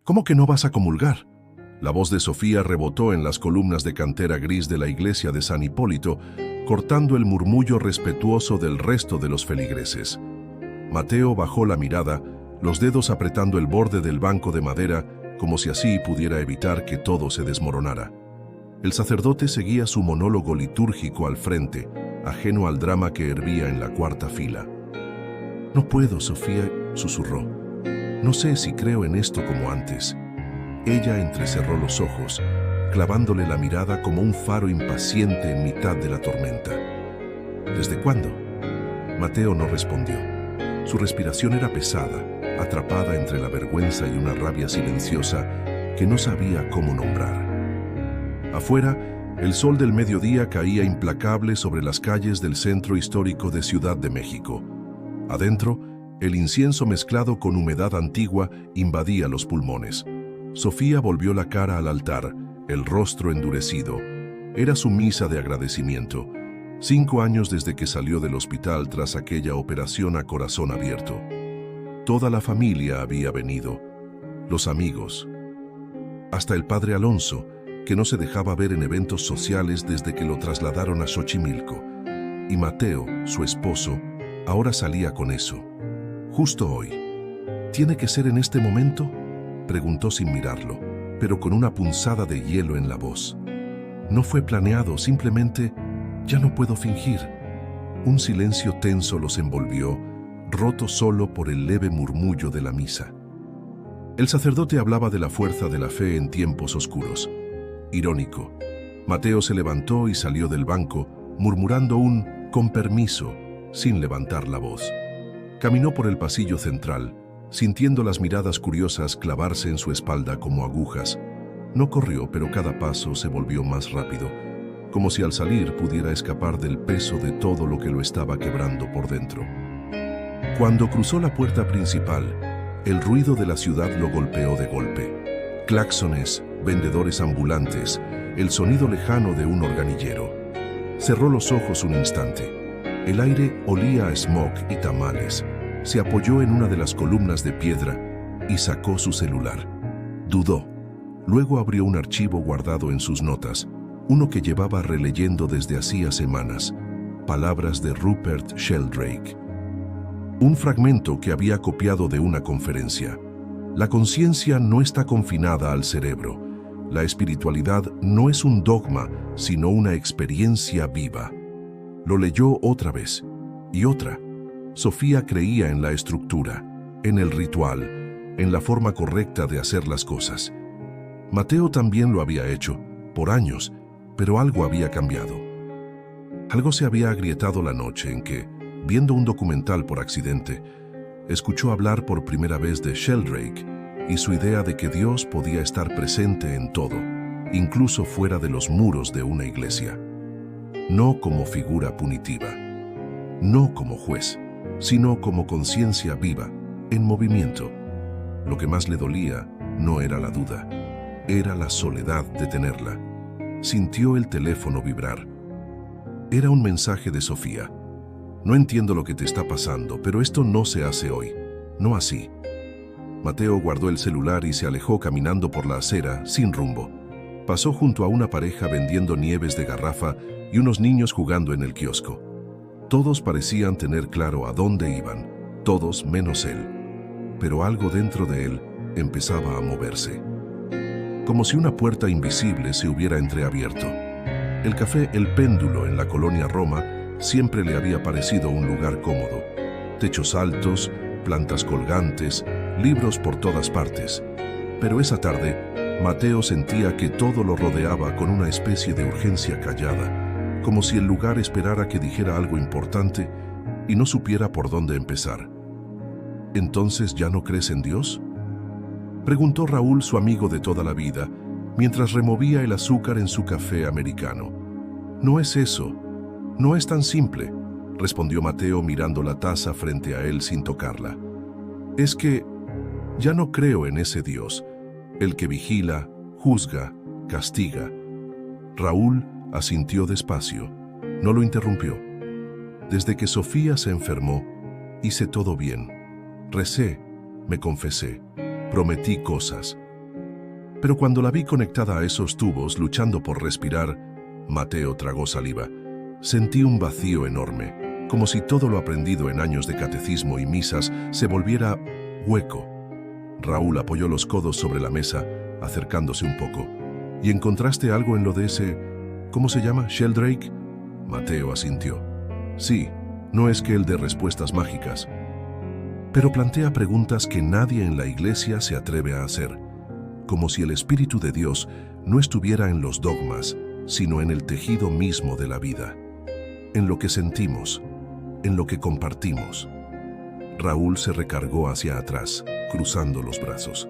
¿Cómo que no vas a comulgar? La voz de Sofía rebotó en las columnas de cantera gris de la iglesia de San Hipólito, cortando el murmullo respetuoso del resto de los feligreses. Mateo bajó la mirada, los dedos apretando el borde del banco de madera, como si así pudiera evitar que todo se desmoronara. El sacerdote seguía su monólogo litúrgico al frente, ajeno al drama que hervía en la cuarta fila. «No puedo, Sofía», susurró. «No sé si creo en esto como antes». Ella entrecerró los ojos, clavándole la mirada como un faro impaciente en mitad de la tormenta. «¿Desde cuándo?». Mateo no respondió. Su respiración era pesada, atrapada entre la vergüenza y una rabia silenciosa que no sabía cómo nombrar. Afuera, el sol del mediodía caía implacable sobre las calles del centro histórico de Ciudad de México. Adentro, el incienso mezclado con humedad antigua invadía los pulmones. Sofía volvió la cara al altar, el rostro endurecido. Era su misa de agradecimiento. 5 años desde que salió del hospital tras aquella operación a corazón abierto. Toda la familia había venido, los amigos, hasta el padre Alonso, que no se dejaba ver en eventos sociales desde que lo trasladaron a Xochimilco. Y Mateo, su esposo, ahora salía con eso. Justo hoy. ¿Tiene que ser en este momento?, preguntó sin mirarlo, pero con una punzada de hielo en la voz. No fue planeado, simplemente ya no puedo fingir. Un silencio tenso los envolvió, roto solo por el leve murmullo de la misa. El sacerdote hablaba de la fuerza de la fe en tiempos oscuros. Irónico. Mateo se levantó y salió del banco, murmurando un «con permiso», sin levantar la voz. Caminó por el pasillo central, sintiendo las miradas curiosas clavarse en su espalda como agujas. No corrió, pero cada paso se volvió más rápido, como si al salir pudiera escapar del peso de todo lo que lo estaba quebrando por dentro. Cuando cruzó la puerta principal, el ruido de la ciudad lo golpeó de golpe. Claxones, vendedores ambulantes, el sonido lejano de un organillero. Cerró los ojos un instante. El aire olía a smog y tamales. Se apoyó en una de las columnas de piedra y sacó su celular. Dudó. Luego abrió un archivo guardado en sus notas, uno que llevaba releyendo desde hacía semanas. Palabras de Rupert Sheldrake. Un fragmento que había copiado de una conferencia. La conciencia no está confinada al cerebro. La espiritualidad no es un dogma, sino una experiencia viva. Lo leyó otra vez y otra. Sofía creía en la estructura, en el ritual, en la forma correcta de hacer las cosas. Mateo también lo había hecho, por años, pero algo había cambiado. Algo se había agrietado la noche en que, viendo un documental por accidente, escuchó hablar por primera vez de Sheldrake y su idea de que Dios podía estar presente en todo, incluso fuera de los muros de una iglesia. No como figura punitiva, no como juez, sino como conciencia viva, en movimiento. Lo que más le dolía no era la duda, era la soledad de tenerla. Sintió el teléfono vibrar. Era un mensaje de Sofía. «No entiendo lo que te está pasando, pero esto no se hace hoy, no así». Mateo guardó el celular y se alejó caminando por la acera, sin rumbo. Pasó junto a una pareja vendiendo nieves de garrafa y unos niños jugando en el kiosco. Todos parecían tener claro a dónde iban, todos menos él. Pero algo dentro de él empezaba a moverse. Como si una puerta invisible se hubiera entreabierto. El café El Péndulo en la colonia Roma siempre le había parecido un lugar cómodo. Techos altos, plantas colgantes, libros por todas partes. Pero esa tarde, Mateo sentía que todo lo rodeaba con una especie de urgencia callada, como si el lugar esperara que dijera algo importante y no supiera por dónde empezar. ¿Entonces ya no crees en Dios?, preguntó Raúl, su amigo de toda la vida, mientras removía el azúcar en su café americano. «No es eso, no es tan simple», respondió Mateo mirando la taza frente a él sin tocarla. «Es que ya no creo en ese Dios, el que vigila, juzga, castiga». Raúl asintió despacio. No lo interrumpió. «Desde que Sofía se enfermó, hice todo bien. Recé, me confesé, prometí cosas, Pero cuando la vi conectada a esos tubos, luchando por respirar, Mateo tragó saliva. Sentí un vacío enorme, como si todo lo aprendido en años de catecismo y misas se volviera hueco. Raúl apoyó los codos sobre la mesa, acercándose un poco. ¿Y encontraste algo en lo de ese... ¿cómo se llama? ¿Sheldrake? Mateo asintió. Sí, no es que él dé respuestas mágicas, pero plantea preguntas que nadie en la iglesia se atreve a hacer, como si el Espíritu de Dios no estuviera en los dogmas, sino en el tejido mismo de la vida, en lo que sentimos, en lo que compartimos. Raúl se recargó hacia atrás, cruzando los brazos.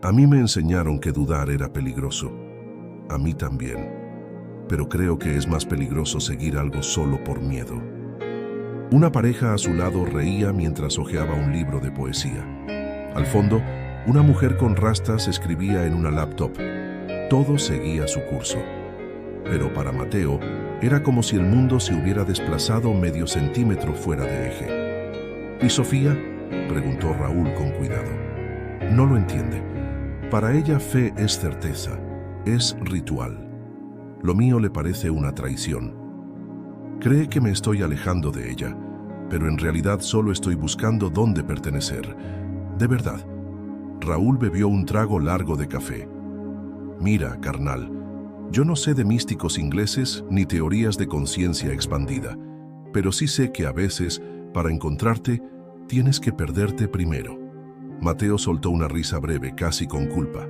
A mí me enseñaron que dudar era peligroso. A mí también. Pero creo que es más peligroso seguir algo solo por miedo. Una pareja a su lado reía mientras hojeaba un libro de poesía. Al fondo, una mujer con rastas escribía en una laptop. Todo seguía su curso. Pero para Mateo, era como si el mundo se hubiera desplazado medio centímetro fuera de eje. ¿Y Sofía?, preguntó Raúl con cuidado. No lo entiende. Para ella fe es certeza, es ritual. Lo mío le parece una traición. Cree que me estoy alejando de ella, pero en realidad solo estoy buscando dónde pertenecer. De verdad. Raúl bebió un trago largo de café. Mira, carnal, yo no sé de místicos ingleses ni teorías de conciencia expandida, pero sí sé que a veces, para encontrarte, tienes que perderte primero. Mateo soltó una risa breve, casi con culpa.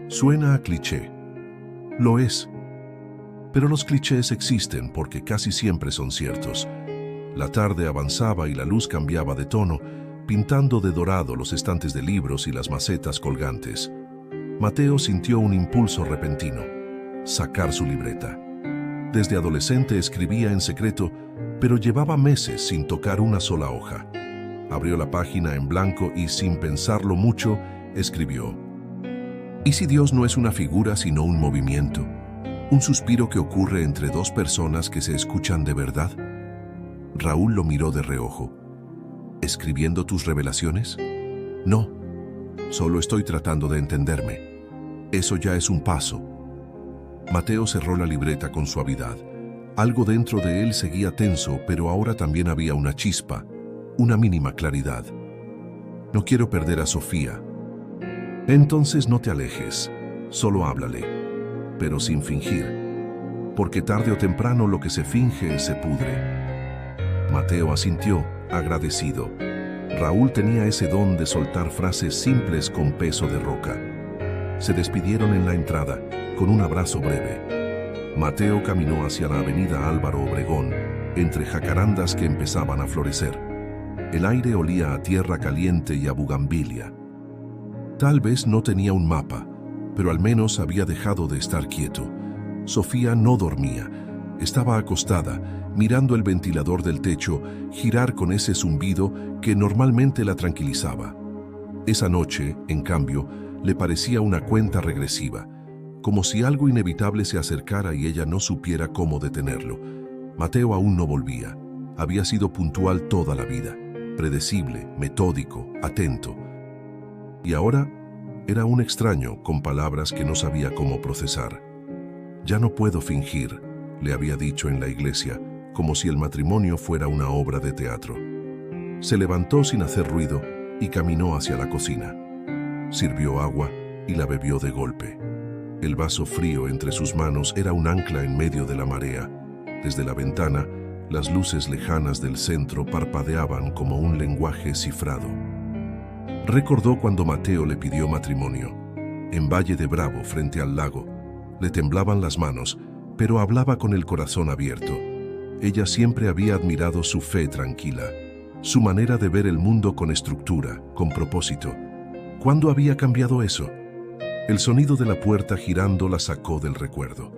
Suena a cliché. Lo es. Pero los clichés existen porque casi siempre son ciertos. La tarde avanzaba y la luz cambiaba de tono, pintando de dorado los estantes de libros y las macetas colgantes. Mateo sintió un impulso repentino: sacar su libreta. Desde adolescente escribía en secreto, pero llevaba meses sin tocar una sola hoja. Abrió la página en blanco y, sin pensarlo mucho, escribió: ¿y si Dios no es una figura sino un movimiento? ¿Un suspiro que ocurre entre dos personas que se escuchan de verdad? Raúl lo miró de reojo. ¿Escribiendo tus revelaciones? No, solo estoy tratando de entenderme. Eso ya es un paso. Mateo cerró la libreta con suavidad. Algo dentro de él seguía tenso, pero ahora también había una chispa, una mínima claridad. No quiero perder a Sofía. Entonces no te alejes, solo háblale, pero sin fingir, porque tarde o temprano lo que se finge se pudre. Mateo asintió, agradecido. Raúl tenía ese don de soltar frases simples con peso de roca. Se despidieron en la entrada, con un abrazo breve. Mateo caminó hacia la avenida Álvaro Obregón, entre jacarandas que empezaban a florecer. El aire olía a tierra caliente y a bugambilia. Tal vez no tenía un mapa, pero al menos había dejado de estar quieto. Sofía no dormía. Estaba acostada, mirando el ventilador del techo girar con ese zumbido que normalmente la tranquilizaba. Esa noche, en cambio, le parecía una cuenta regresiva, como si algo inevitable se acercara y ella no supiera cómo detenerlo. Mateo aún no volvía. Había sido puntual toda la vida, predecible, metódico, atento. Y ahora era un extraño con palabras que no sabía cómo procesar. Ya no puedo fingir, le había dicho en la iglesia, como si el matrimonio fuera una obra de teatro. Se levantó sin hacer ruido y caminó hacia la cocina. Sirvió agua y la bebió de golpe. El vaso frío entre sus manos era un ancla en medio de la marea. Desde la ventana, las luces lejanas del centro parpadeaban como un lenguaje cifrado. Recordó cuando Mateo le pidió matrimonio. En Valle de Bravo, frente al lago, le temblaban las manos, pero hablaba con el corazón abierto. Ella siempre había admirado su fe tranquila, su manera de ver el mundo con estructura, con propósito. ¿Cuándo había cambiado eso? El sonido de la puerta girando la sacó del recuerdo.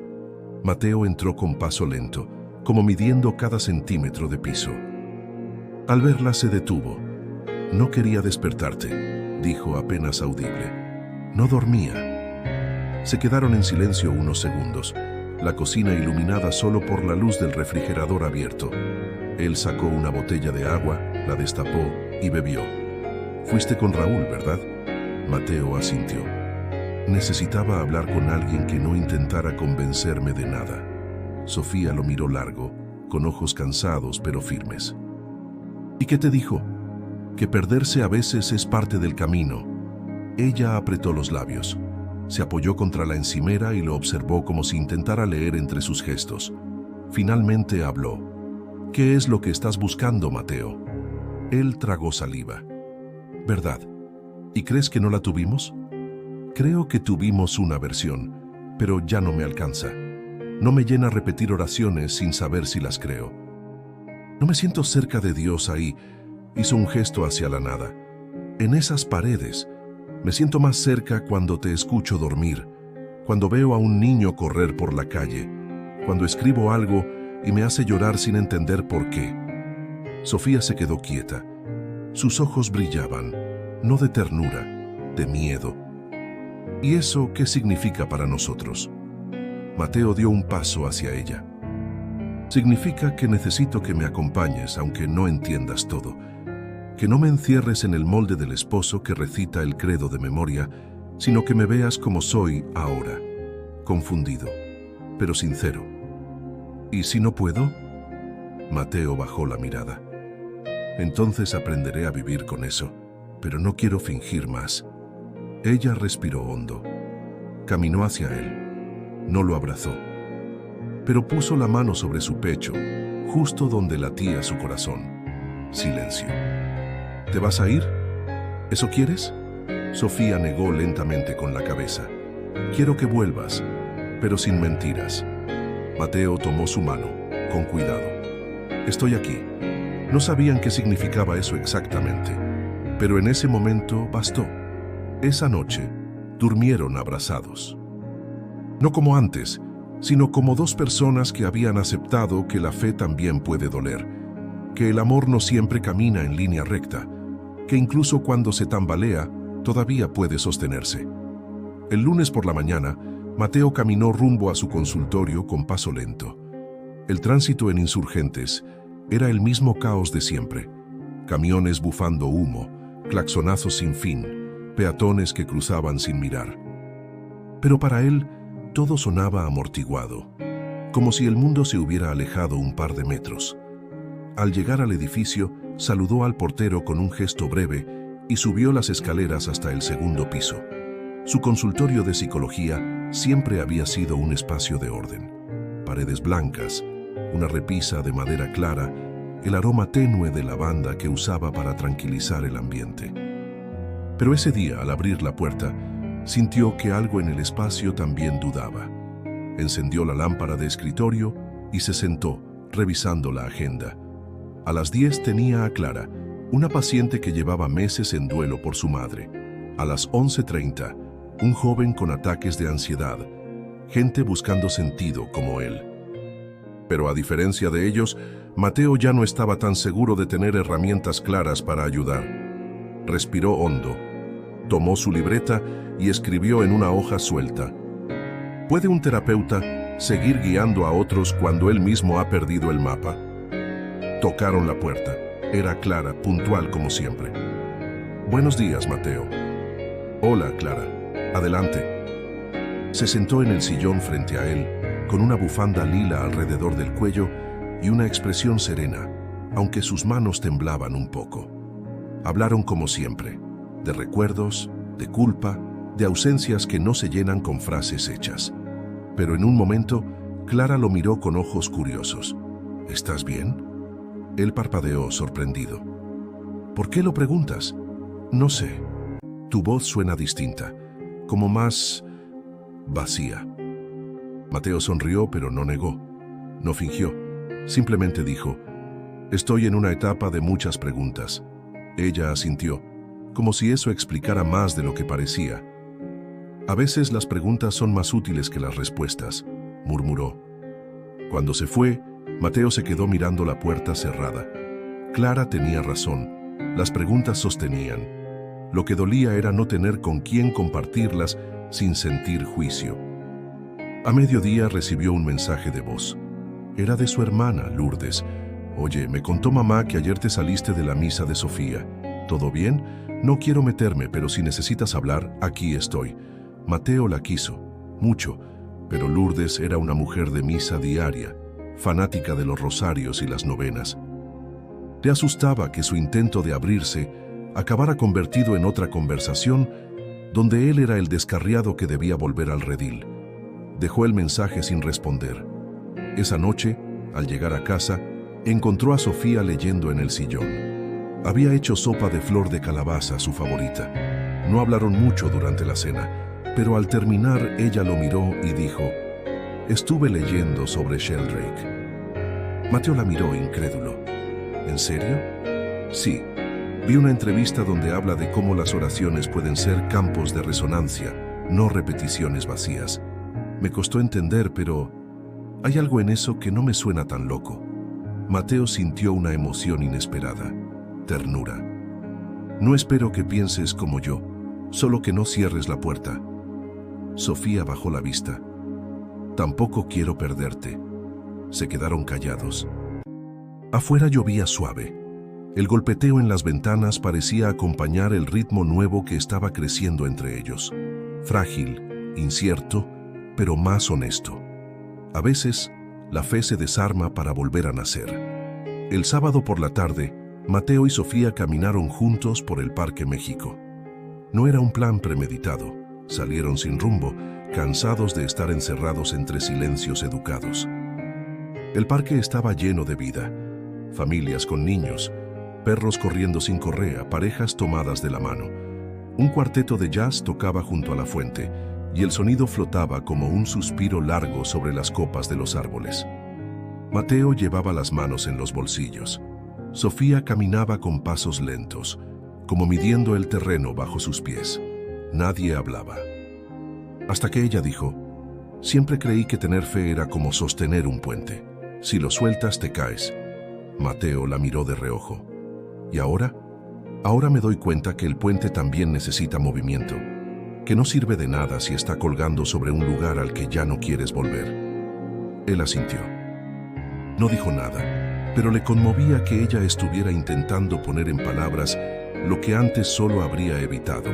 Mateo entró con paso lento, como midiendo cada centímetro de piso. Al verla se detuvo. No quería despertarte, dijo apenas audible. No dormía. Se quedaron en silencio unos segundos, la cocina iluminada solo por la luz del refrigerador abierto. Él sacó una botella de agua, la destapó y bebió. Fuiste con Raúl, ¿verdad? Mateo asintió. Necesitaba hablar con alguien que no intentara convencerme de nada. Sofía lo miró largo, con ojos cansados pero firmes. ¿Y qué te dijo? Que perderse a veces es parte del camino. Ella apretó los labios. Se apoyó contra la encimera y lo observó como si intentara leer entre sus gestos. Finalmente habló. ¿Qué es lo que estás buscando, Mateo? Él tragó saliva. ¿Verdad? ¿Y crees que no la tuvimos? Creo que tuvimos una versión, pero ya no me alcanza. No me llena repetir oraciones sin saber si las creo. No me siento cerca de Dios ahí. Hizo un gesto hacia la nada. En esas paredes. Me siento más cerca cuando te escucho dormir, cuando veo a un niño correr por la calle, cuando escribo algo y me hace llorar sin entender por qué. Sofía se quedó quieta. Sus ojos brillaban, no de ternura, de miedo. ¿Y eso qué significa para nosotros? Mateo dio un paso hacia ella. Significa que necesito que me acompañes aunque no entiendas todo. Que no me encierres en el molde del esposo que recita el credo de memoria, sino que me veas como soy ahora, confundido, pero sincero. ¿Y si no puedo? Mateo bajó la mirada. Entonces aprenderé a vivir con eso, pero no quiero fingir más. Ella respiró hondo. Caminó hacia él. No lo abrazó, pero puso la mano sobre su pecho, justo donde latía su corazón. Silencio. ¿Te vas a ir? ¿Eso quieres? Sofía negó lentamente con la cabeza. Quiero que vuelvas, pero sin mentiras. Mateo tomó su mano, con cuidado. Estoy aquí. No sabían qué significaba eso exactamente, pero en ese momento bastó. Esa noche, durmieron abrazados. No como antes, sino como dos personas que habían aceptado que la fe también puede doler, que el amor no siempre camina en línea recta, que incluso cuando se tambalea, todavía puede sostenerse. El lunes por la mañana, Mateo caminó rumbo a su consultorio con paso lento. El tránsito en Insurgentes era el mismo caos de siempre. Camiones bufando humo, claxonazos sin fin, peatones que cruzaban sin mirar. Pero para él, todo sonaba amortiguado, como si el mundo se hubiera alejado un par de metros. Al llegar al edificio, saludó al portero con un gesto breve y subió las escaleras hasta el segundo piso. Su consultorio de psicología siempre había sido un espacio de orden. Paredes blancas, una repisa de madera clara, el aroma tenue de lavanda que usaba para tranquilizar el ambiente. Pero ese día, al abrir la puerta, sintió que algo en el espacio también dudaba. Encendió la lámpara de escritorio y se sentó, revisando la agenda. A las 10 tenía a Clara, una paciente que llevaba meses en duelo por su madre. A las 11:30, un joven con ataques de ansiedad, gente buscando sentido como él. Pero a diferencia de ellos, Mateo ya no estaba tan seguro de tener herramientas claras para ayudar. Respiró hondo, tomó su libreta y escribió en una hoja suelta: ¿Puede un terapeuta seguir guiando a otros cuando él mismo ha perdido el mapa? Tocaron la puerta. Era Clara, puntual como siempre. Buenos días, Mateo. Hola, Clara. Adelante. Se sentó en el sillón frente a él, con una bufanda lila alrededor del cuello y una expresión serena, aunque sus manos temblaban un poco. Hablaron como siempre, de recuerdos, de culpa, de ausencias que no se llenan con frases hechas. Pero en un momento, Clara lo miró con ojos curiosos. ¿Estás bien? Él parpadeó, sorprendido. ¿Por qué lo preguntas? No sé. Tu voz suena distinta, como más vacía. Mateo sonrió, pero no negó. No fingió. Simplemente dijo: estoy en una etapa de muchas preguntas. Ella asintió, como si eso explicara más de lo que parecía. A veces las preguntas son más útiles que las respuestas, murmuró. Cuando se fue, Mateo se quedó mirando la puerta cerrada. Clara tenía razón. Las preguntas sostenían. Lo que dolía era no tener con quién compartirlas sin sentir juicio. A mediodía recibió un mensaje de voz. Era de su hermana, Lourdes. Oye, me contó mamá que ayer te saliste de la misa de Sofía. ¿Todo bien? No quiero meterme, pero si necesitas hablar, aquí estoy. Mateo la quiso, mucho, pero Lourdes era una mujer de misa diaria, fanática de los rosarios y las novenas. Le asustaba que su intento de abrirse acabara convertido en otra conversación donde él era el descarriado que debía volver al redil. Dejó el mensaje sin responder. Esa noche, al llegar a casa, encontró a Sofía leyendo en el sillón. Había hecho sopa de flor de calabaza, su favorita. No hablaron mucho durante la cena, pero al terminar ella lo miró y dijo: «Estuve leyendo sobre Sheldrake». Mateo la miró incrédulo. «¿En serio?» «Sí. Vi una entrevista donde habla de cómo las oraciones pueden ser campos de resonancia, no repeticiones vacías. Me costó entender, pero hay algo en eso que no me suena tan loco». Mateo sintió una emoción inesperada, ternura. «No espero que pienses como yo, solo que no cierres la puerta». Sofía bajó la vista. «Tampoco quiero perderte». Se quedaron callados. Afuera llovía suave. El golpeteo en las ventanas parecía acompañar el ritmo nuevo que estaba creciendo entre ellos. Frágil, incierto, pero más honesto. A veces, la fe se desarma para volver a nacer. El sábado por la tarde, Mateo y Sofía caminaron juntos por el Parque México. No era un plan premeditado. Salieron sin rumbo, cansados de estar encerrados entre silencios educados. El parque estaba lleno de vida. Familias con niños, perros corriendo sin correa, parejas tomadas de la mano. Un cuarteto de jazz tocaba junto a la fuente y el sonido flotaba como un suspiro largo sobre las copas de los árboles. Mateo llevaba las manos en los bolsillos. Sofía caminaba con pasos lentos, como midiendo el terreno bajo sus pies. Nadie hablaba. Hasta que ella dijo: «Siempre creí que tener fe era como sostener un puente. Si lo sueltas, te caes». Mateo la miró de reojo. «¿Y ahora? Ahora me doy cuenta que el puente también necesita movimiento, que no sirve de nada si está colgando sobre un lugar al que ya no quieres volver». Él asintió. No dijo nada, pero le conmovía que ella estuviera intentando poner en palabras lo que antes solo habría evitado.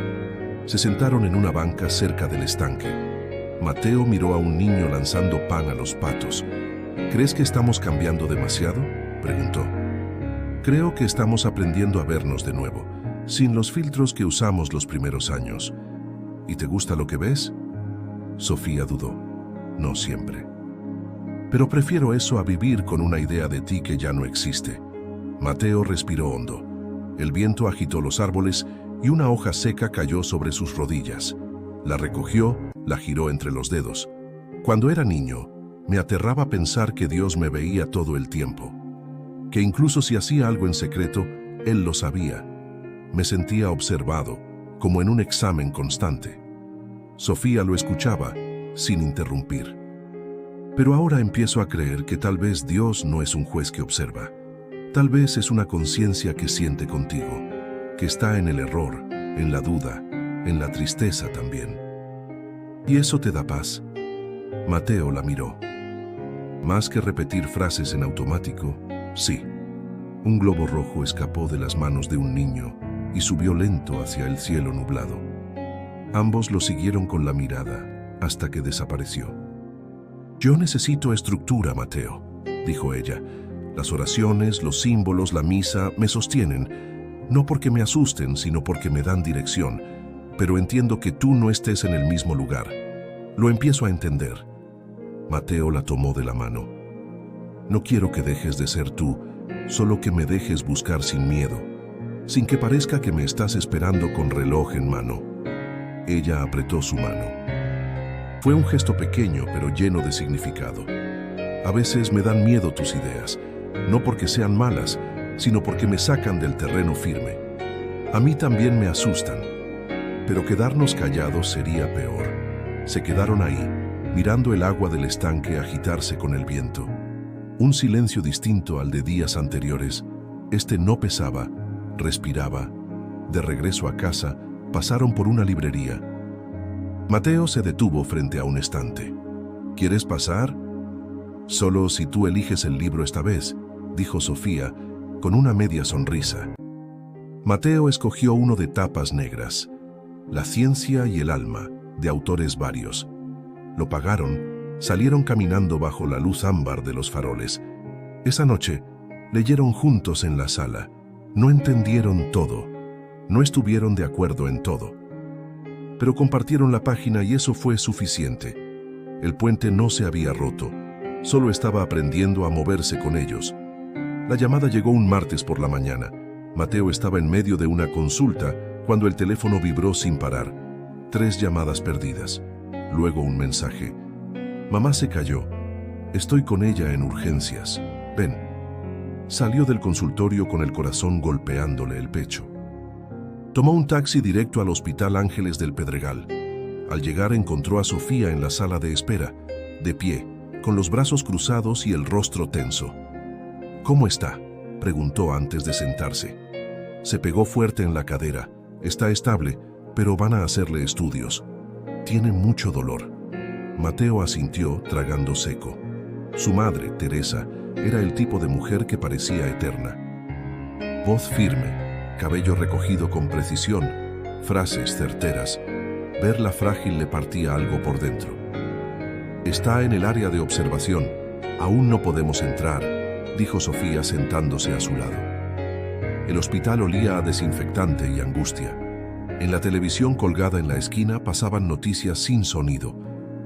Se sentaron en una banca cerca del estanque. Mateo miró a un niño lanzando pan a los patos. «¿Crees que estamos cambiando demasiado?», preguntó. «Creo que estamos aprendiendo a vernos de nuevo, sin los filtros que usamos los primeros años». «¿Y te gusta lo que ves?». Sofía dudó. «No siempre. Pero prefiero eso a vivir con una idea de ti que ya no existe». Mateo respiró hondo. El viento agitó los árboles y una hoja seca cayó sobre sus rodillas. La recogió, la giró entre los dedos. «Cuando era niño, me aterraba pensar que Dios me veía todo el tiempo. Que incluso si hacía algo en secreto, Él lo sabía. Me sentía observado, como en un examen constante». Sofía lo escuchaba, sin interrumpir. «Pero ahora empiezo a creer que tal vez Dios no es un juez que observa. Tal vez es una conciencia que siente contigo, que está en el error, en la duda, en la tristeza también. ¿Y eso te da paz?». Mateo la miró. «Más que repetir frases en automático, sí». Un globo rojo escapó de las manos de un niño y subió lento hacia el cielo nublado. Ambos lo siguieron con la mirada hasta que desapareció. «Yo necesito estructura, Mateo», dijo ella. «Las oraciones, los símbolos, la misa me sostienen, no porque me asusten, sino porque me dan dirección. Pero entiendo que tú no estés en el mismo lugar. Lo empiezo a entender». Mateo la tomó de la mano. «No quiero que dejes de ser tú, solo que me dejes buscar sin miedo, sin que parezca que me estás esperando con reloj en mano». Ella apretó su mano. Fue un gesto pequeño, pero lleno de significado. «A veces me dan miedo tus ideas, no porque sean malas, sino porque me sacan del terreno firme. A mí también me asustan, pero quedarnos callados sería peor». Se quedaron ahí, mirando el agua del estanque agitarse con el viento. Un silencio distinto al de días anteriores. Este no pesaba, respiraba. De regreso a casa, pasaron por una librería. Mateo se detuvo frente a un estante. «¿Quieres pasar?». «Solo si tú eliges el libro esta vez», dijo Sofía, con una media sonrisa. Mateo escogió uno de tapas negras. «La ciencia y el alma», de autores varios. Lo pagaron, salieron caminando bajo la luz ámbar de los faroles. Esa noche, leyeron juntos en la sala. No entendieron todo, no estuvieron de acuerdo en todo. Pero compartieron la página y eso fue suficiente. El puente no se había roto, solo estaba aprendiendo a moverse con ellos. La llamada llegó un martes por la mañana. Mateo estaba en medio de una consulta cuando el teléfono vibró sin parar. 3 llamadas perdidas. Luego un mensaje. Mamá se cayó. Estoy con ella en urgencias. Ven. Salió del consultorio con el corazón golpeándole el pecho. Tomó un taxi directo al Hospital Ángeles del Pedregal. Al llegar encontró a Sofía en la sala de espera, de pie, con los brazos cruzados y el rostro tenso. ¿Cómo está?, preguntó antes de sentarse. Se pegó fuerte en la cadera. Está estable, pero van a hacerle estudios. Tiene mucho dolor. Mateo asintió, tragando seco. Su madre, Teresa, era el tipo de mujer que parecía eterna. Voz firme, cabello recogido con precisión, frases certeras. Verla frágil le partía algo por dentro. Está en el área de observación. Aún no podemos entrar, dijo Sofía sentándose a su lado. El hospital olía a desinfectante y angustia. En la televisión colgada en la esquina pasaban noticias sin sonido.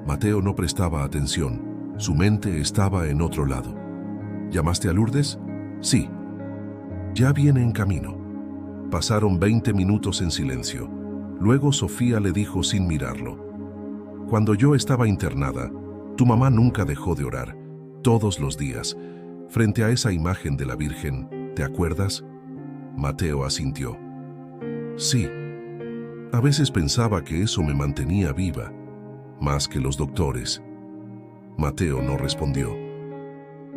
Mateo no prestaba atención. Su mente estaba en otro lado. ¿Llamaste a Lourdes? Sí. Ya viene en camino. Pasaron 20 minutos en silencio. Luego Sofía le dijo sin mirarlo. Cuando yo estaba internada, tu mamá nunca dejó de orar, todos los días, frente a esa imagen de la Virgen, ¿te acuerdas? Mateo asintió. Sí. A veces pensaba que eso me mantenía viva, más que los doctores. Mateo no respondió.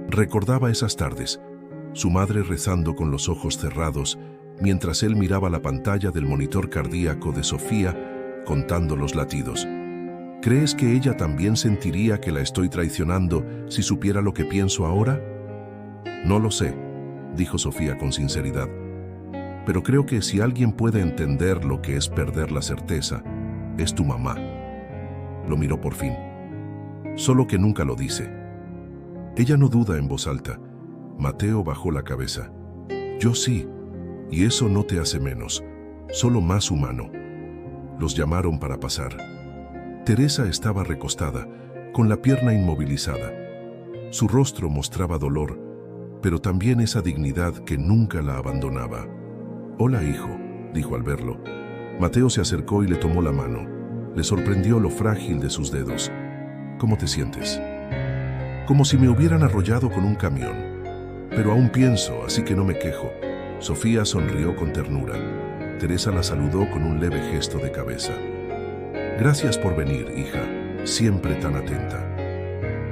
Recordaba esas tardes, su madre rezando con los ojos cerrados, mientras él miraba la pantalla del monitor cardíaco de Sofía, contando los latidos. ¿Crees que ella también sentiría que la estoy traicionando si supiera lo que pienso ahora? No lo sé, dijo Sofía con sinceridad. Pero creo que si alguien puede entender lo que es perder la certeza, es tu mamá. Lo miró por fin. Solo que nunca lo dice. Ella no duda en voz alta. Mateo bajó la cabeza. Yo sí, y eso no te hace menos, solo más humano. Los llamaron para pasar. Teresa estaba recostada, con la pierna inmovilizada. Su rostro mostraba dolor, pero también esa dignidad que nunca la abandonaba. «Hola, hijo», dijo al verlo. Mateo se acercó y le tomó la mano. Le sorprendió lo frágil de sus dedos. «¿Cómo te sientes?» «Como si me hubieran arrollado con un camión. Pero aún pienso, así que no me quejo». Sofía sonrió con ternura. Teresa la saludó con un leve gesto de cabeza. «Gracias por venir, hija, siempre tan atenta».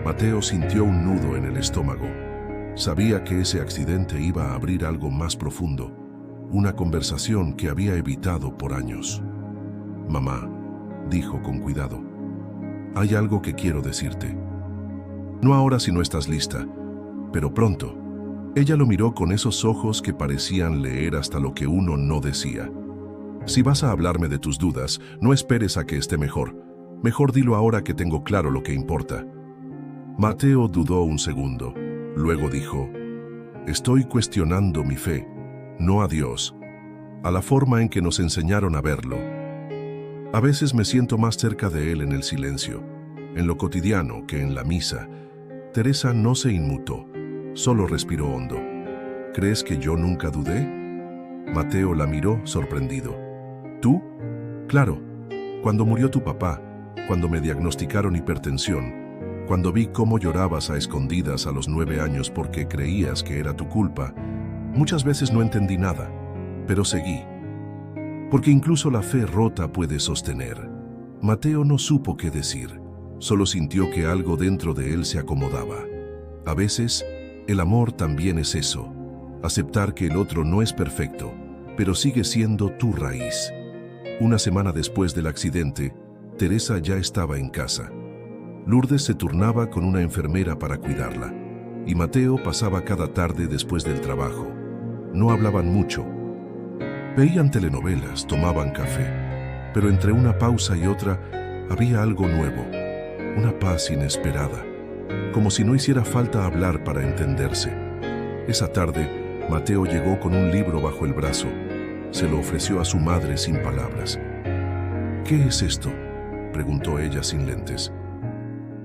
Mateo sintió un nudo en el estómago. Sabía que ese accidente iba a abrir algo más profundo, una conversación que había evitado por años. «Mamá», dijo con cuidado, «hay algo que quiero decirte. No ahora si no estás lista, pero pronto». Ella lo miró con esos ojos que parecían leer hasta lo que uno no decía. «Si vas a hablarme de tus dudas, no esperes a que esté mejor. Mejor dilo ahora que tengo claro lo que importa». Mateo dudó un segundo. Luego dijo, «Estoy cuestionando mi fe, no a Dios, a la forma en que nos enseñaron a verlo. A veces me siento más cerca de Él en el silencio, en lo cotidiano que en la misa». Teresa no se inmutó, solo respiró hondo. «¿Crees que yo nunca dudé?» Mateo la miró sorprendido. «¿Tú?» «Claro, cuando murió tu papá, cuando me diagnosticaron hipertensión, cuando vi cómo llorabas a escondidas a los 9 años porque creías que era tu culpa, muchas veces no entendí nada, pero seguí. Porque incluso la fe rota puede sostener». Mateo no supo qué decir, solo sintió que algo dentro de él se acomodaba. A veces, el amor también es eso, aceptar que el otro no es perfecto, pero sigue siendo tu raíz. Una semana después del accidente, Teresa ya estaba en casa. Lourdes se turnaba con una enfermera para cuidarla, y Mateo pasaba cada tarde después del trabajo. No hablaban mucho. Veían telenovelas, tomaban café, pero entre una pausa y otra, Había algo nuevo, una paz inesperada, como si no hiciera falta hablar para entenderse. Esa tarde, Mateo llegó con un libro bajo el brazo. Se lo ofreció a su madre sin palabras. «¿Qué es esto?», preguntó ella sin lentes.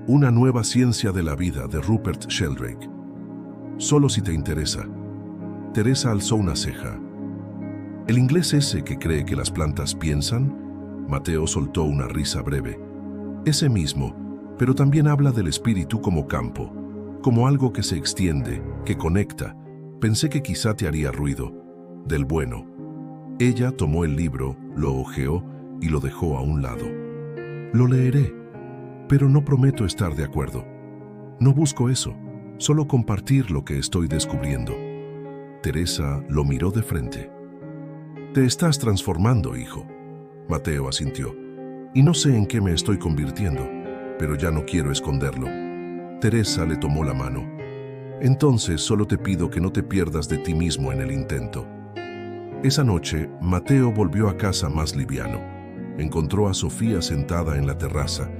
«Una nueva ciencia de la vida» de Rupert Sheldrake. «Solo si te interesa». Teresa alzó una ceja. «¿El inglés ese que cree que las plantas piensan?». Mateo soltó una risa breve. «Ese mismo, pero también habla del espíritu como campo, como algo que se extiende, que conecta. Pensé que quizá te haría ruido. Del bueno». Ella tomó el libro, lo hojeó y lo dejó a un lado. «Lo leeré, pero no prometo estar de acuerdo. No busco eso, solo compartir lo que estoy descubriendo». Teresa lo miró de frente. «Te estás transformando, hijo». Mateo asintió. «Y no sé en qué me estoy convirtiendo, pero ya no quiero esconderlo». Teresa le tomó la mano. «Entonces solo te pido que no te pierdas de ti mismo en el intento». Esa noche, Mateo volvió a casa más liviano. Encontró a Sofía sentada en la terraza,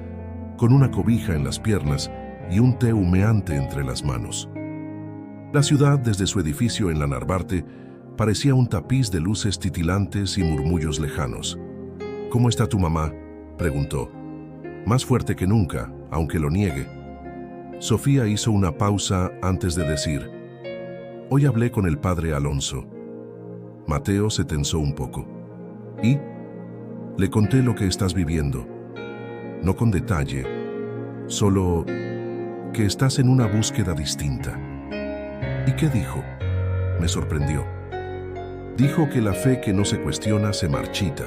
con una cobija en las piernas y un té humeante entre las manos. La ciudad, desde su edificio en la Narvarte, parecía un tapiz de luces titilantes y murmullos lejanos. «¿Cómo está tu mamá?», preguntó. «Más fuerte que nunca, aunque lo niegue». Sofía hizo una pausa antes de decir: «Hoy hablé con el padre Alonso». Mateo se tensó un poco. «¿Y?». «Le conté lo que estás viviendo. No con detalle, solo que estás en una búsqueda distinta». «¿Y qué dijo?». Me sorprendió. «Dijo que la fe que no se cuestiona se marchita,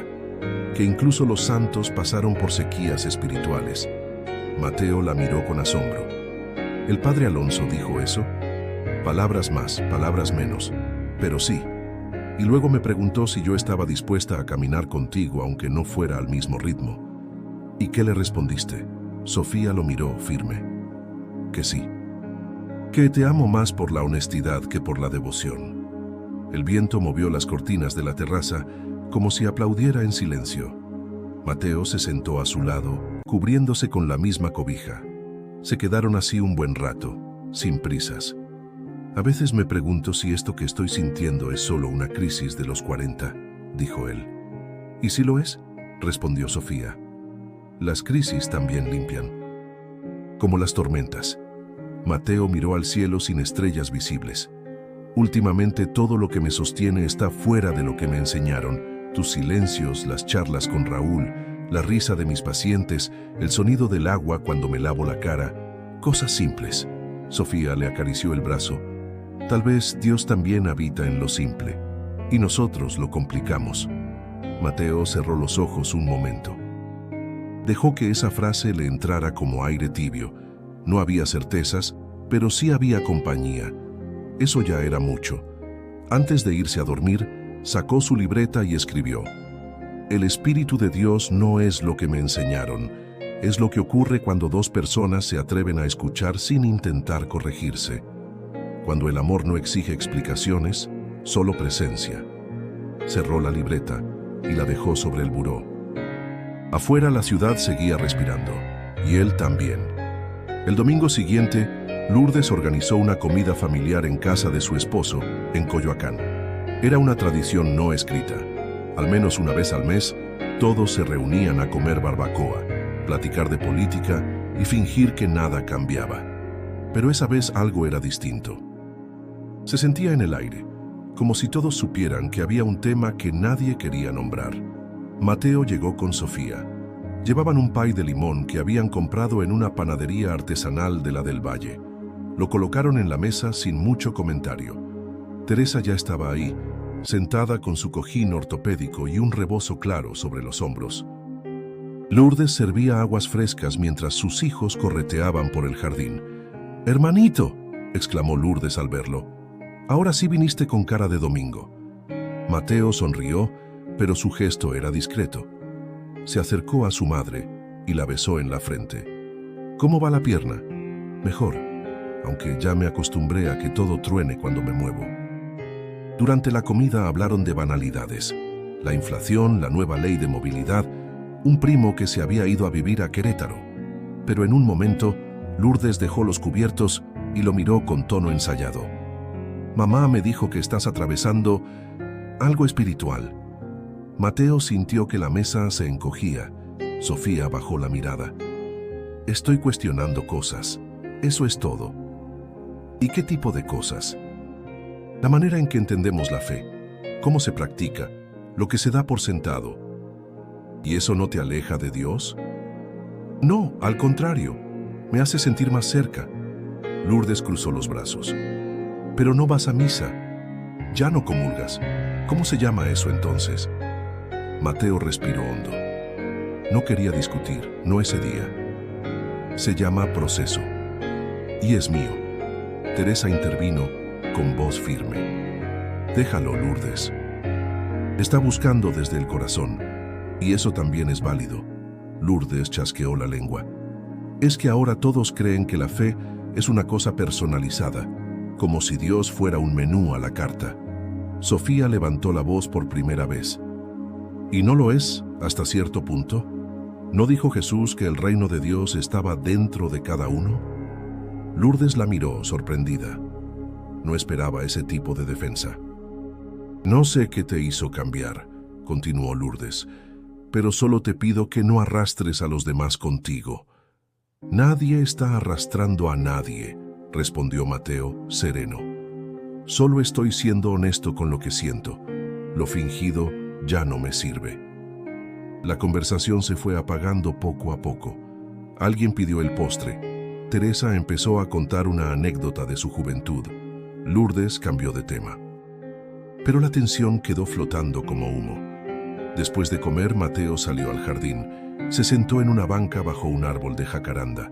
que incluso los santos pasaron por sequías espirituales». Mateo la miró con asombro. «¿El padre Alonso dijo eso?». «Palabras más, palabras menos, pero sí. Y luego me preguntó si yo estaba dispuesta a caminar contigo aunque no fuera al mismo ritmo». «¿Y qué le respondiste?». Sofía lo miró firme. «Que sí. Que te amo más por la honestidad que por la devoción». El viento movió las cortinas de la terraza como si aplaudiera en silencio. Mateo se sentó a su lado, cubriéndose con la misma cobija. Se quedaron así un buen rato, sin prisas. «A veces me pregunto si esto que estoy sintiendo es solo una crisis de los 40, dijo él. «¿Y si lo es?», respondió Sofía. «Las crisis también limpian. Como las tormentas». Mateo miró al cielo sin estrellas visibles. «Últimamente todo lo que me sostiene está fuera de lo que me enseñaron. Tus silencios, las charlas con Raúl, la risa de mis pacientes, el sonido del agua cuando me lavo la cara. Cosas simples». Sofía le acarició el brazo. «Tal vez Dios también habita en lo simple, y nosotros lo complicamos». Mateo cerró los ojos un momento. Dejó que esa frase le entrara como aire tibio. No había certezas, pero sí había compañía. Eso ya era mucho. Antes de irse a dormir, sacó su libreta y escribió: «El Espíritu de Dios no es lo que me enseñaron, es lo que ocurre cuando dos personas se atreven a escuchar sin intentar corregirse. Cuando el amor no exige explicaciones, solo presencia». Cerró la libreta y la dejó sobre el buró. Afuera la ciudad seguía respirando, y él también. El domingo siguiente, Lourdes organizó una comida familiar en casa de su esposo, en Coyoacán. Era una tradición no escrita. Al menos una vez al mes, todos se reunían a comer barbacoa, platicar de política y fingir que nada cambiaba. Pero esa vez algo era distinto. Se sentía en el aire, como si todos supieran que había un tema que nadie quería nombrar. Mateo llegó con Sofía. Llevaban un pay de limón que habían comprado en una panadería artesanal de la del Valle. Lo colocaron en la mesa sin mucho comentario. Teresa ya estaba ahí, sentada con su cojín ortopédico y un rebozo claro sobre los hombros. Lourdes servía aguas frescas mientras sus hijos correteaban por el jardín. «¡Hermanito!», exclamó Lourdes al verlo. «Ahora sí viniste con cara de domingo». Mateo sonrió, pero su gesto era discreto. Se acercó a su madre y la besó en la frente. «¿Cómo va la pierna?». «Mejor, aunque ya me acostumbré a que todo truene cuando me muevo». Durante la comida hablaron de banalidades: la inflación, la nueva ley de movilidad, un primo que se había ido a vivir a Querétaro. Pero en un momento, Lourdes dejó los cubiertos y lo miró con tono ensayado. Mamá me dijo que estás atravesando algo espiritual. Mateo sintió que la mesa se encogía. Sofía bajó la mirada. Estoy cuestionando cosas. Eso es todo. ¿Y qué tipo de cosas? La manera en que entendemos la fe, cómo se practica, lo que se da por sentado. ¿Y eso no te aleja de Dios? No, al contrario, me hace sentir más cerca. Lourdes cruzó los brazos. Pero no vas a misa. Ya no comulgas. ¿Cómo se llama eso entonces? Mateo respiró hondo. No quería discutir, no ese día. Se llama proceso. Y es mío. Teresa intervino con voz firme. Déjalo, Lourdes. Está buscando desde el corazón. Y eso también es válido. Lourdes chasqueó la lengua. Es que ahora todos creen que la fe es una cosa personalizada, como si Dios fuera un menú a la carta. Sofía levantó la voz por primera vez. ¿Y no lo es hasta cierto punto? ¿No dijo Jesús que el reino de Dios estaba dentro de cada uno? Lourdes la miró, sorprendida. No esperaba ese tipo de defensa. No sé qué te hizo cambiar, continuó Lourdes, pero solo te pido que no arrastres a los demás contigo. Nadie está arrastrando a nadie, respondió Mateo, sereno. Solo estoy siendo honesto con lo que siento. Lo fingido ya no me sirve. La conversación se fue apagando poco a poco. Alguien pidió el postre. Teresa empezó a contar una anécdota de su juventud. Lourdes cambió de tema. Pero la tensión quedó flotando como humo. Después de comer, Mateo salió al jardín. Se sentó en una banca bajo un árbol de jacaranda.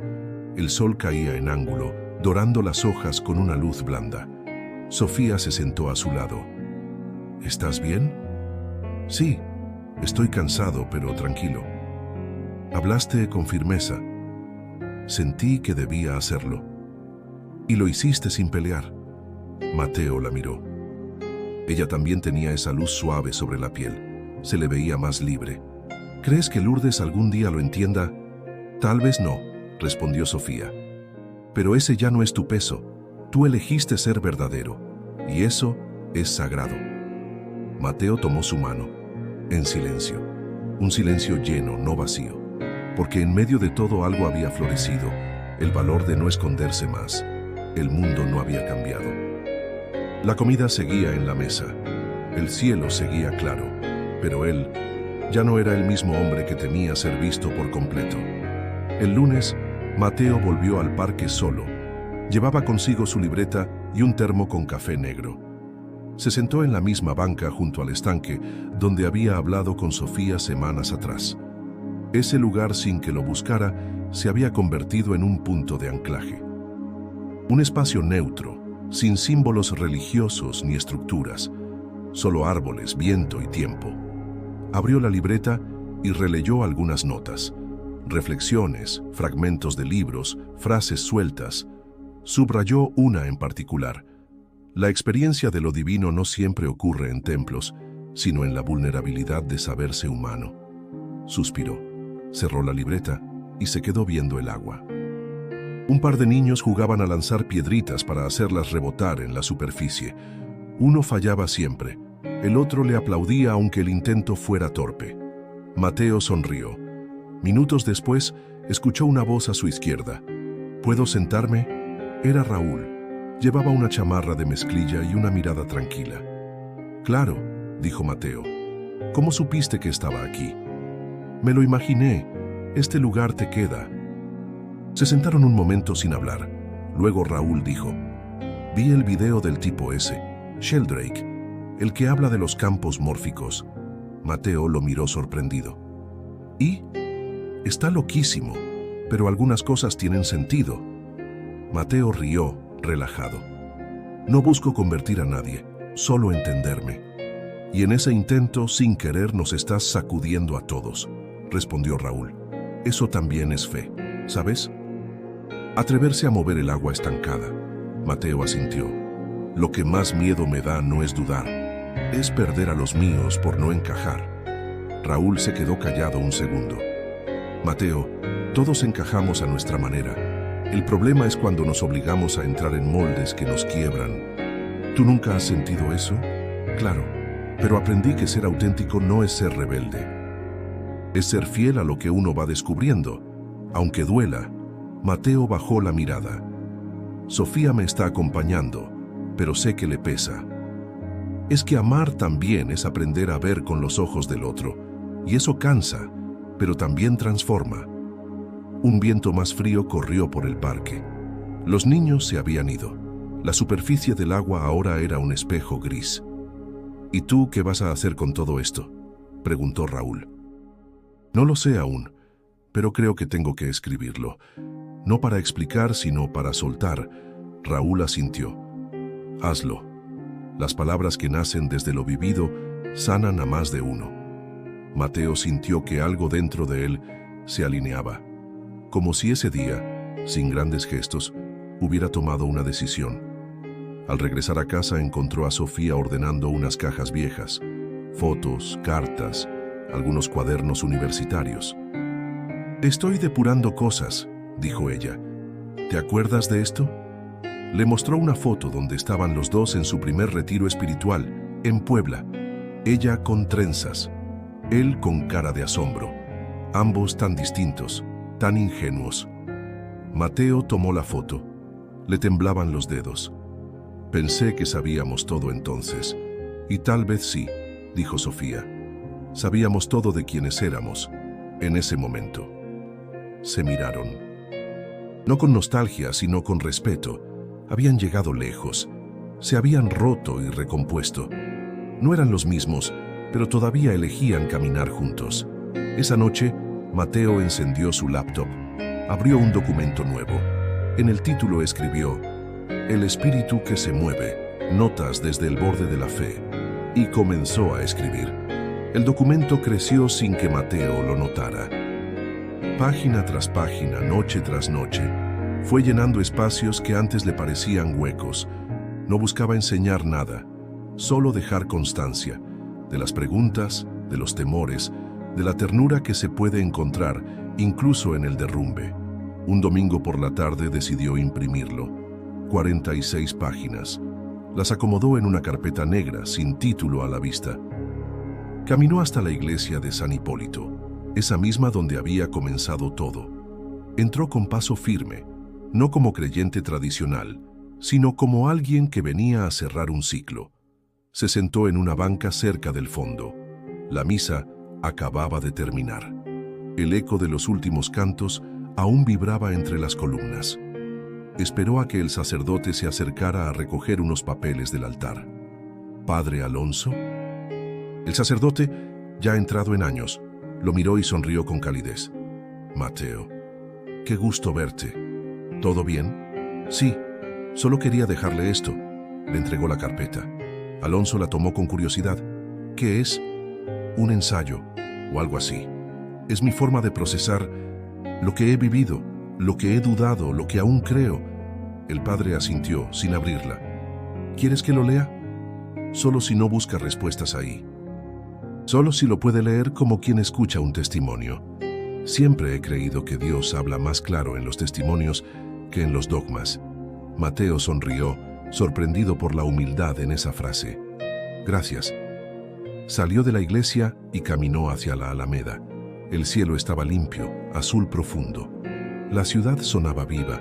El sol caía en ángulo, dorando las hojas con una luz blanda. Sofía se sentó a su lado. ¿Estás bien? Sí, estoy cansado, pero tranquilo. Hablaste con firmeza. Sentí que debía hacerlo. Y lo hiciste sin pelear. Mateo la miró. Ella también tenía esa luz suave sobre la piel. Se le veía más libre. ¿Crees que Lourdes algún día lo entienda? Tal vez no, respondió Sofía. Pero ese ya no es tu peso. Tú elegiste ser verdadero. Y eso es sagrado. Mateo tomó su mano. En silencio. Un silencio lleno, no vacío. Porque en medio de todo algo había florecido. El valor de no esconderse más. El mundo no había cambiado. La comida seguía en la mesa. El cielo seguía claro. Pero él ya no era el mismo hombre que temía ser visto por completo. El lunes, Mateo volvió al parque solo. Llevaba consigo su libreta y un termo con café negro. Se sentó en la misma banca junto al estanque donde había hablado con Sofía semanas atrás. Ese lugar, sin que lo buscara, se había convertido en un punto de anclaje. Un espacio neutro, sin símbolos religiosos ni estructuras, solo árboles, viento y tiempo. Abrió la libreta y releyó algunas notas, reflexiones, fragmentos de libros, frases sueltas. Subrayó una en particular. La experiencia de lo divino no siempre ocurre en templos, sino en la vulnerabilidad de saberse humano. Suspiró, cerró la libreta y se quedó viendo el agua. Un par de niños jugaban a lanzar piedritas para hacerlas rebotar en la superficie. Uno fallaba siempre. El otro le aplaudía aunque el intento fuera torpe. Mateo sonrió. Minutos después, escuchó una voz a su izquierda. ¿Puedo sentarme? Era Raúl. Llevaba una chamarra de mezclilla y una mirada tranquila. Claro, dijo Mateo. ¿Cómo supiste que estaba aquí? Me lo imaginé. Este lugar te queda. Se sentaron un momento sin hablar. Luego Raúl dijo, vi el video del tipo ese, Sheldrake, el que habla de los campos mórficos. Mateo lo miró sorprendido. ¿Y? Está loquísimo, pero algunas cosas tienen sentido. Mateo rió, relajado. No busco convertir a nadie, solo entenderme. Y en ese intento, sin querer, nos estás sacudiendo a todos, respondió Raúl. Eso también es fe, ¿sabes? Atreverse a mover el agua estancada. Mateo asintió. Lo que más miedo me da no es dudar, es perder a los míos por no encajar. Raúl se quedó callado un segundo. Mateo, todos encajamos a nuestra manera. El problema es cuando nos obligamos a entrar en moldes que nos quiebran. ¿Tú nunca has sentido eso? Claro, pero aprendí que ser auténtico no es ser rebelde. Es ser fiel a lo que uno va descubriendo. Aunque duela, Mateo bajó la mirada. Sofía me está acompañando, pero sé que le pesa. Es que amar también es aprender a ver con los ojos del otro, y eso cansa, pero también transforma. Un viento más frío corrió por el parque. Los niños se habían ido. La superficie del agua ahora era un espejo gris. ¿Y tú qué vas a hacer con todo esto?, preguntó Raúl. No lo sé aún, pero creo que tengo que escribirlo. No para explicar, sino para soltar. Raúl asintió. Hazlo. Las palabras que nacen desde lo vivido sanan a más de uno. Mateo sintió que algo dentro de él se alineaba, como si ese día, sin grandes gestos, hubiera tomado una decisión. Al regresar a casa encontró a Sofía ordenando unas cajas viejas, fotos, cartas, algunos cuadernos universitarios. «Estoy depurando cosas», dijo ella. «¿Te acuerdas de esto?». Le mostró una foto donde estaban los dos en su primer retiro espiritual, en Puebla. Ella con trenzas, él con cara de asombro. Ambos tan distintos, tan ingenuos. Mateo tomó la foto. Le temblaban los dedos. «Pensé que sabíamos todo entonces». «Y tal vez sí», dijo Sofía. «Sabíamos todo de quiénes éramos, en ese momento». Se miraron. No con nostalgia, sino con respeto. Habían llegado lejos. Se habían roto y recompuesto. No eran los mismos, pero todavía elegían caminar juntos. Esa noche, Mateo encendió su laptop. Abrió un documento nuevo. En el título escribió: «El espíritu que se mueve, notas desde el borde de la fe», y comenzó a escribir. El documento creció sin que Mateo lo notara. Página tras página, noche tras noche, fue llenando espacios que antes le parecían huecos. No buscaba enseñar nada, solo dejar constancia de las preguntas, de los temores, de la ternura que se puede encontrar incluso en el derrumbe. Un domingo por la tarde decidió imprimirlo. 46 páginas. Las acomodó en una carpeta negra sin título a la vista. Caminó hasta la iglesia de San Hipólito, esa misma donde había comenzado todo. Entró con paso firme, no como creyente tradicional, sino como alguien que venía a cerrar un ciclo. Se sentó en una banca cerca del fondo. La misa acababa de terminar. El eco de los últimos cantos aún vibraba entre las columnas. Esperó a que el sacerdote se acercara a recoger unos papeles del altar. «¿Padre Alonso?». El sacerdote, ya entrado en años, lo miró y sonrió con calidez. «Mateo, qué gusto verte. ¿Todo bien?». «Sí, solo quería dejarle esto». Le entregó la carpeta. Alonso la tomó con curiosidad. «¿Qué es?». «Un ensayo, o algo así. Es mi forma de procesar lo que he vivido, lo que he dudado, lo que aún creo». El padre asintió, sin abrirla. «¿Quieres que lo lea?». «Solo si no busca respuestas ahí. Solo si lo puede leer como quien escucha un testimonio. Siempre he creído que Dios habla más claro en los testimonios que en los dogmas». Mateo sonrió, sorprendido por la humildad en esa frase. «Gracias». Salió de la iglesia y caminó hacia la Alameda. El cielo estaba limpio, azul profundo. La ciudad sonaba viva.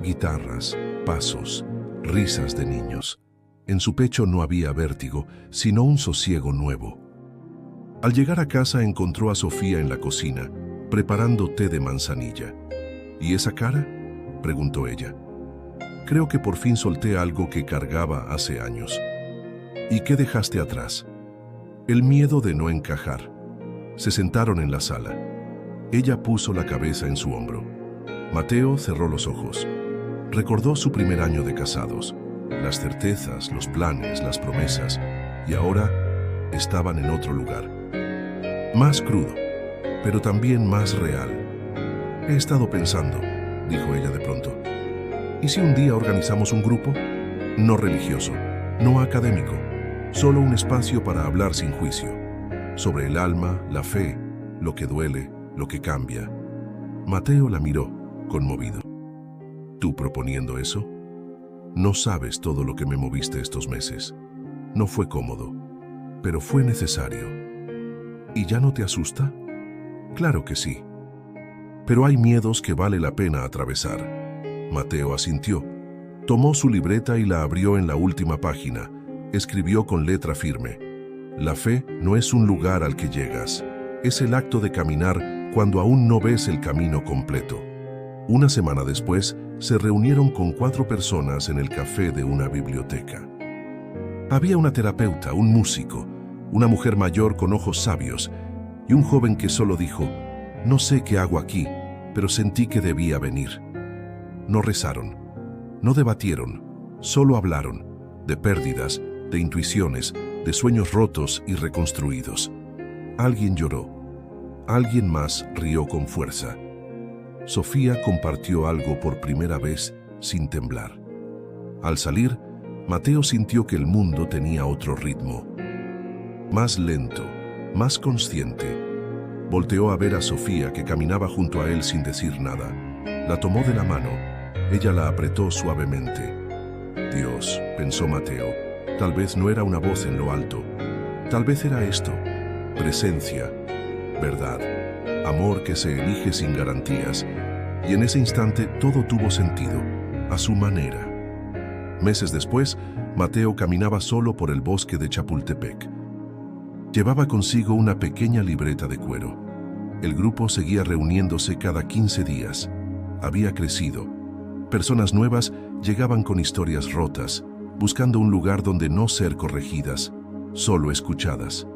Guitarras, pasos, risas de niños. En su pecho no había vértigo, sino un sosiego nuevo. Al llegar a casa encontró a Sofía en la cocina, preparando té de manzanilla. «¿Y esa cara?», preguntó ella. «Creo que por fin solté algo que cargaba hace años». «¿Y qué dejaste atrás?». «El miedo de no encajar». Se sentaron en la sala. Ella puso la cabeza en su hombro. Mateo cerró los ojos. Recordó su primer año de casados, las certezas, los planes, las promesas, y ahora estaban en otro lugar. Más crudo, pero también más real. «He estado pensando», dijo ella de pronto. «¿Y si un día organizamos un grupo? No religioso, no académico, solo un espacio para hablar sin juicio, sobre el alma, la fe, lo que duele, lo que cambia. Mateo la miró, conmovido. ¿Tú proponiendo eso? No sabes todo lo que me moviste estos meses. No fue cómodo, pero fue necesario. ¿Y ya no te asusta? Claro que sí. Pero hay miedos que vale la pena atravesar. Mateo asintió. Tomó su libreta y la abrió en la última página. Escribió con letra firme: la fe no es un lugar al que llegas. Es el acto de caminar cuando aún no ves el camino completo. Una semana después, se reunieron con 4 personas en el café de una biblioteca. Había una terapeuta, un músico, una mujer mayor con ojos sabios y un joven que solo dijo: no sé qué hago aquí, pero sentí que debía venir. No rezaron, no debatieron, solo hablaron de pérdidas, de intuiciones, de sueños rotos y reconstruidos. Alguien lloró, alguien más rió con fuerza. Sofía compartió algo por primera vez sin temblar. Al salir, Mateo sintió que el mundo tenía otro ritmo. Más lento, más consciente. Volteó a ver a Sofía, que caminaba junto a él sin decir nada. La tomó de la mano. Ella la apretó suavemente. Dios, pensó Mateo, tal vez no era una voz en lo alto. Tal vez era esto: presencia, verdad, amor que se elige sin garantías. Y en ese instante todo tuvo sentido, a su manera. Meses después, Mateo caminaba solo por el bosque de Chapultepec. Llevaba consigo una pequeña libreta de cuero. El grupo seguía reuniéndose cada 15 días. Había crecido. Personas nuevas llegaban con historias rotas, buscando un lugar donde no ser corregidas, solo escuchadas.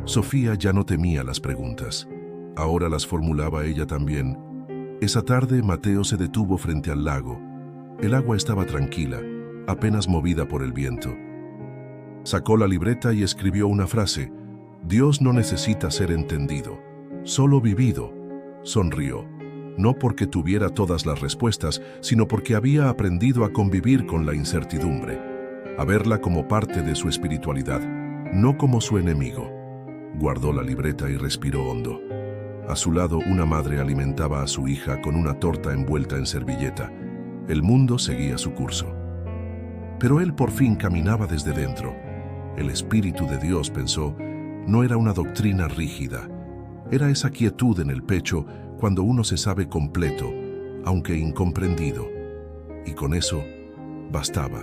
Sofía ya no temía las preguntas. Ahora las formulaba ella también. Esa tarde, Mateo se detuvo frente al lago. El agua estaba tranquila, apenas movida por el viento. Sacó la libreta y escribió una frase: Dios no necesita ser entendido, solo vivido. Sonrió, no porque tuviera todas las respuestas, sino porque había aprendido a convivir con la incertidumbre, a verla como parte de su espiritualidad, no como su enemigo. Guardó la libreta y respiró hondo. A su lado, una madre alimentaba a su hija con una torta envuelta en servilleta. El mundo seguía su curso. Pero él por fin caminaba desde dentro. El Espíritu de Dios, pensó, no era una doctrina rígida. Era esa quietud en el pecho cuando uno se sabe completo, aunque incomprendido. Y con eso, bastaba.